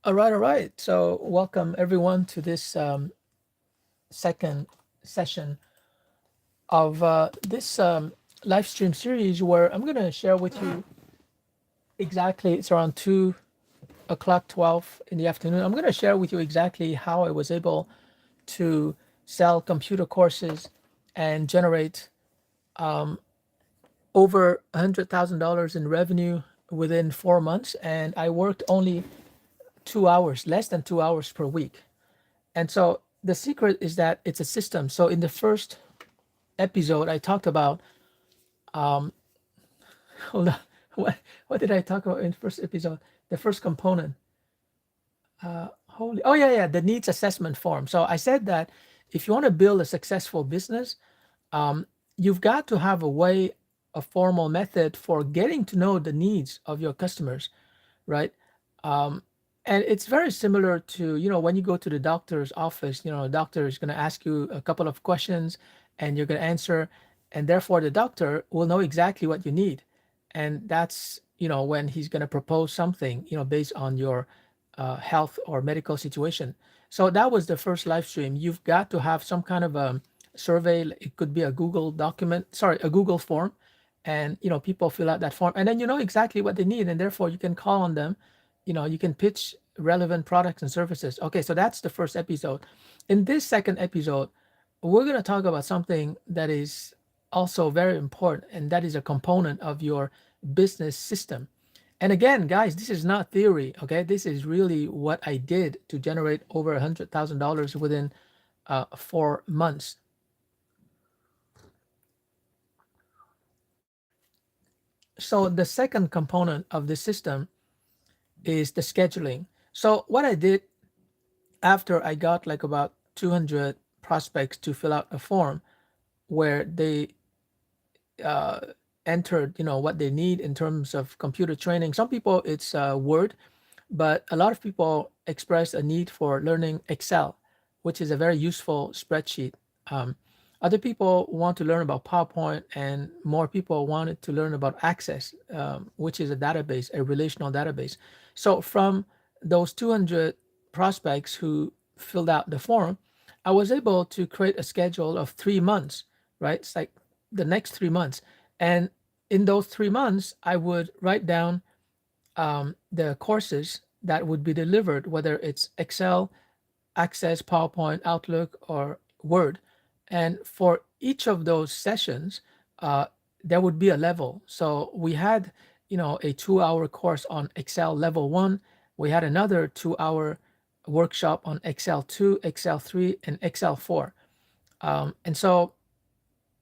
All right, all right. So, welcome everyone to this second session of this live stream series where I'm going to share with you exactly, it's around 2 o'clock, 12 in the afternoon. I'm going to share with you exactly how I was able to sell computer courses and generate over $100,000 in revenue within 4 months. And I worked only 2 hours, less than 2 hours per week. And so the secret is that it's a system. So in the first episode, I talked about, hold on, what did I talk about in the first episode? The first component. Oh yeah, yeah, the needs assessment form. So I said that if you want to build a successful business, you've got to have a way, a formal method for getting to know the needs of your customers, right? And it's very similar to, when you go to the doctor's office, the doctor is going to ask you a couple of questions and you're going to answer, and therefore the doctor will know exactly what you need. And that's, when he's going to propose something, based on your health or medical situation. So that was the first live stream. You've got to have some kind of a survey. It could be a Google document, sorry, a Google form. And, people fill out that form and then you know exactly what they need. And therefore you can call on them, you can pitch relevant products and services. Okay, so that's the first episode. In this second episode, we're going to talk about something that is also very important, and that is a component of your business system. And again, guys, this is not theory. Okay, this is really what I did to generate over $100,000 within 4 months. So the second component of the system is the scheduling. So what I did after I got like about 200 prospects to fill out a form where they uh, entered, what they need in terms of computer training. Some people it's Word, but a lot of people express a need for learning Excel, which is a very useful spreadsheet. Um, Other people want to learn about PowerPoint, and more people wanted to learn about Access, which is a database, a relational database. So from those 200 prospects who filled out the form, I was able to create a schedule of 3 months, right? It's like the next 3 months. And in those 3 months, I would write down the courses that would be delivered, whether it's Excel, Access, PowerPoint, Outlook, or Word. And for each of those sessions, uh, there would be a level. So we had, a 2 hour course on Excel level one. We had another 2 hour workshop on Excel 2, Excel 3, and Excel 4. And so,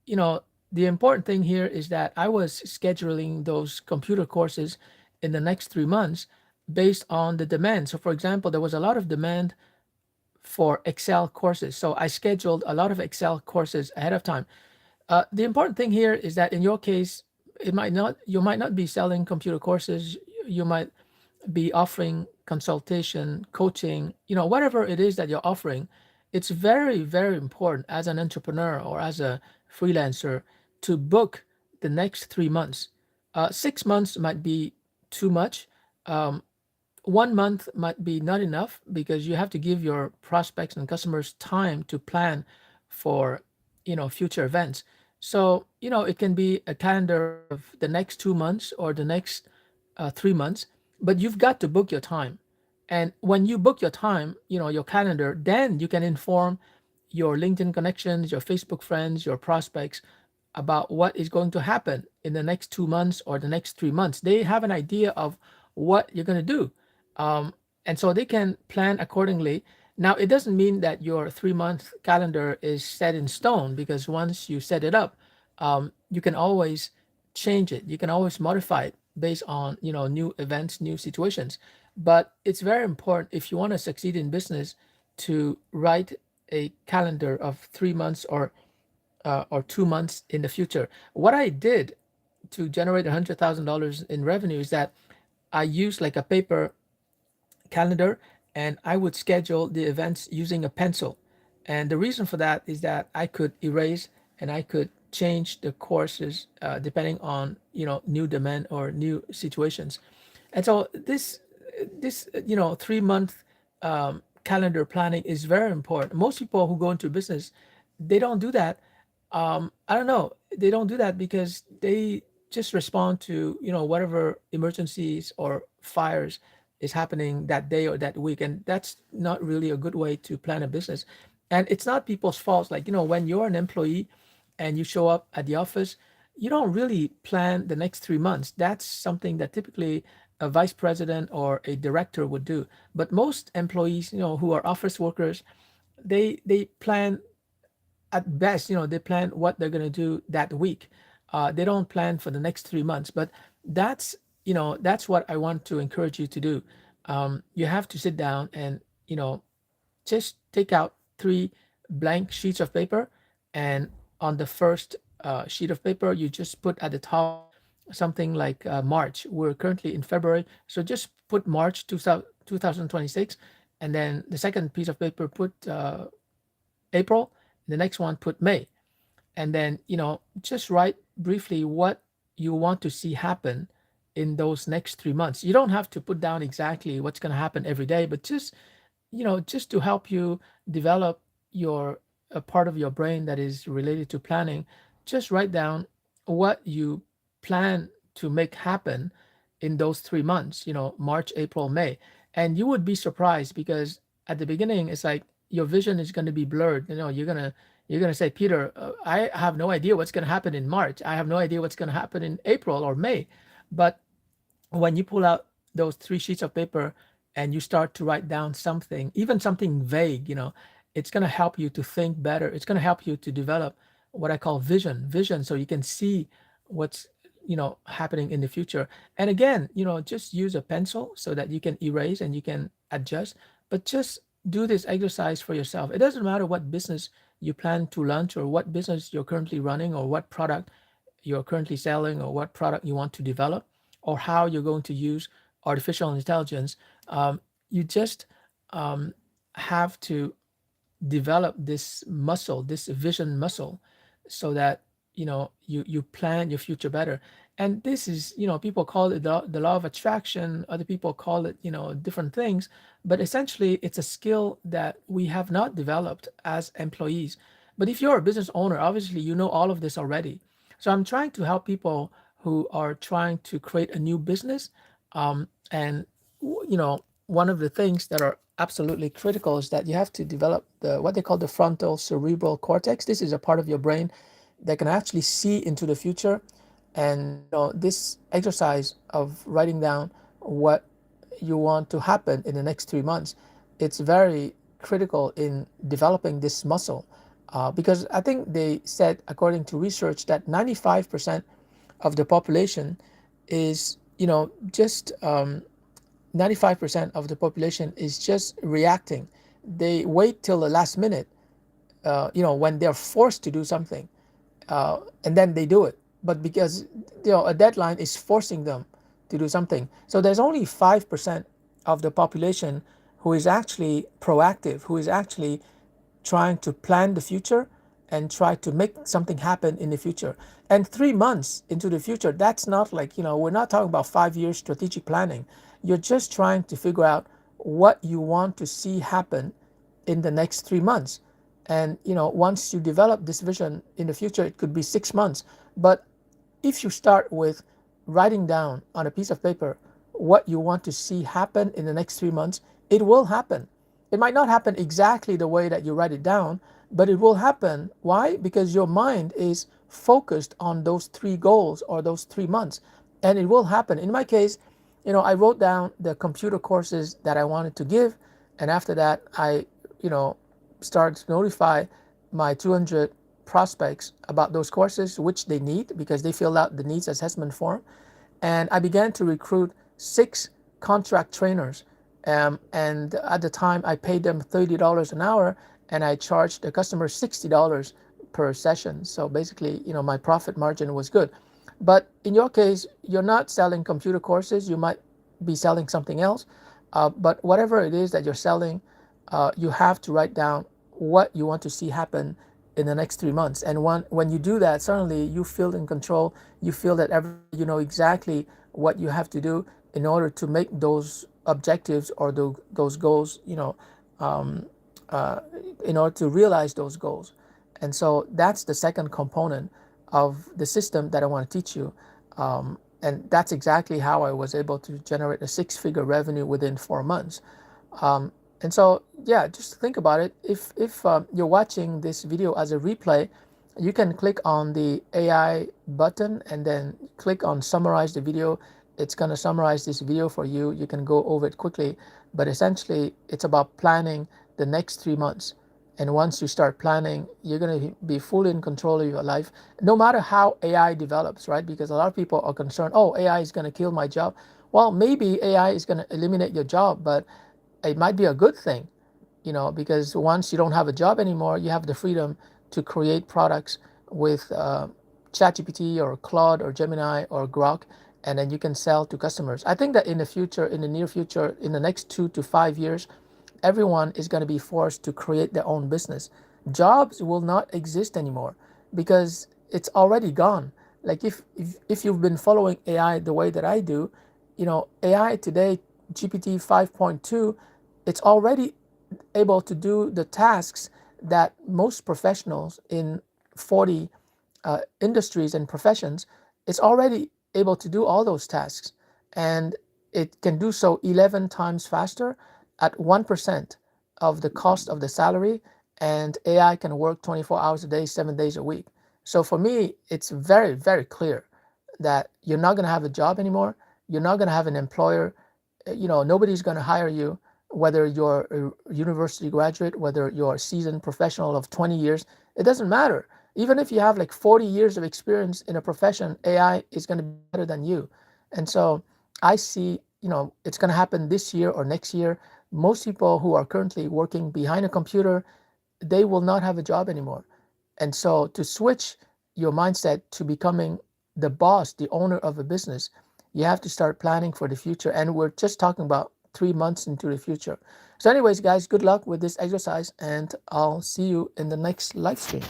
you know, the important thing here is that I was scheduling those computer courses in the next 3 months based on the demand. So, for example, there was a lot of demand for Excel courses. So, I scheduled a lot of Excel courses ahead of time. The important thing here is that in your case, you might not be selling computer courses. You might be offering consultation, coaching, whatever it is that you're offering. It's very, very important as an entrepreneur or as a freelancer to book the next 3 months. 6 months might be too much. 1 month might be not enough because you have to give your prospects and customers time to plan for future events. So it can be a calendar of the next 2 months or the next 3 months, but you've got to book your time. And when you book your time, your calendar, then you can inform your LinkedIn connections, your Facebook friends, your prospects about what is going to happen in the next 2 months or the next 3 months. They have an idea of what you're going to do. And so they can plan accordingly. Now, it doesn't mean that your 3 month calendar is set in stone, because once you set it up, you can always change it. You can always modify it based on new events, new situations. But it's very important if you want to succeed in business to write a calendar of 3 months or 2 months in the future. What I did to generate $100,000 in revenue is that I used like a paper calendar, and I would schedule the events using a pencil. And the reason for that is that I could erase and I could change the courses depending on new demand or new situations. And so this this 3 month calendar planning is very important. Most people who go into business, they don't do that. I don't know, they don't do that because they just respond to whatever emergencies or fires is happening that day or that week, and that's not really a good way to plan a business. And it's not people's fault. Like, when you're an employee and you show up at the office, you don't really plan the next 3 months. That's something that typically a vice president or a director would do. But most employees, who are office workers, they plan at best. They plan what they're gonna do that week. They don't plan for the next 3 months. But that's what I want to encourage you to do. You have to sit down and just take out three blank sheets of paper, and on the first sheet of paper, you just put at the top something like March. We're currently in February, so just put March 2026, and then the second piece of paper put April, the next one put May, and then just write briefly what you want to see happen in those next 3 months. You don't have to put down exactly what's going to happen every day, but just to help you develop your a part of your brain that is related to planning. Just write down what you plan to make happen in those 3 months, March, April, May. And you would be surprised because at the beginning it's like your vision is going to be blurred. You're going to say, Peter, I have no idea what's going to happen in March. I have no idea what's going to happen in April or May. But when you pull out those three sheets of paper and you start to write down something, even something vague, it's going to help you to think better. It's going to help you to develop what I call vision, so you can see what's happening in the future. And again, just use a pencil so that you can erase and you can adjust. But just do this exercise for yourself. It doesn't matter what business you plan to launch or what business you're currently running or what product you're currently selling or what product you want to develop or how you're going to use artificial intelligence. You just have to develop this muscle, this vision muscle, so that you plan your future better. And this is, people call it the law of attraction. Other people call it different things, but essentially it's a skill that we have not developed as employees. But if you're a business owner, obviously you know all of this already. So I'm trying to help people who are trying to create a new business. And one of the things that are absolutely critical is that you have to develop what they call the frontal cerebral cortex. This is a part of your brain that can actually see into the future. And this exercise of writing down what you want to happen in the next 3 months, it's very critical in developing this muscle. Because I think they said, according to research, that 95% of the population is, just 95% of the population is just reacting. They wait till the last minute, when they're forced to do something, and then they do it. But because a deadline is forcing them to do something, so there's only 5% of the population who is actually proactive, who is actually trying to plan the future and try to make something happen in the future. And 3 months into the future, that's not like, we're not talking about 5 years strategic planning. You're just trying to figure out what you want to see happen in the next 3 months. And, once you develop this vision in the future, it could be 6 months. But if you start with writing down on a piece of paper what you want to see happen in the next 3 months, it will happen. It might not happen exactly the way that you write it down, but it will happen. Why? Because your mind is focused on those three goals or those 3 months, and it will happen. In my case, I wrote down the computer courses that I wanted to give, and after that, I, started to notify my 200 prospects about those courses, which they need, because they filled out the needs assessment form. And I began to recruit 6 contract trainers. And at the time, I paid them $30 an hour, and I charged the customer $60 per session. So basically, my profit margin was good. But in your case, you're not selling computer courses. You might be selling something else. But whatever it is that you're selling, you have to write down what you want to see happen in the next 3 months. And when you do that, suddenly you feel in control. You feel that you know exactly what you have to do in order to make those objectives or those goals, uh, in order to realize those goals. And so that's the second component of the system that I want to teach you. And that's exactly how I was able to generate a six-figure revenue within 4 months. And so, yeah, just think about it. If you're watching this video as a replay, you can click on the AI button and then click on summarize the video. It's going to summarize this video for you. You can go over it quickly, but essentially it's about planning the next 3 months. And once you start planning, you're going to be fully in control of your life, no matter how AI develops, right? Because a lot of people are concerned, oh, AI is going to kill my job. Well, maybe AI is going to eliminate your job, but it might be a good thing, because once you don't have a job anymore, you have the freedom to create products with ChatGPT or Claude or Gemini or Grok, and then you can sell to customers. I think that in the future, in the near future, in the next 2 to 5 years, everyone is going to be forced to create their own business. Jobs will not exist anymore because it's already gone. Like if you've been following AI the way that I do, AI today, GPT 5.2, it's already able to do the tasks that most professionals in 40 industries and professions, it's already able to do all those tasks. And it can do so 11 times faster at 1% of the cost of the salary. And AI can work 24 hours a day, 7 days a week. So for me, it's very, very clear that you're not going to have a job anymore. You're not going to have an employer. Nobody's going to hire you, whether you're a university graduate, whether you're a seasoned professional of 20 years. It doesn't matter. Even if you have like 40 years of experience in a profession, AI is going to be better than you. And so I see, it's going to happen this year or next year. Most people who are currently working behind a computer, they will not have a job anymore. And so to switch your mindset to becoming the boss, the owner of a business, you have to start planning for the future. And we're just talking about 3 months into the future. So anyways, guys, good luck with this exercise, and I'll see you in the next live stream.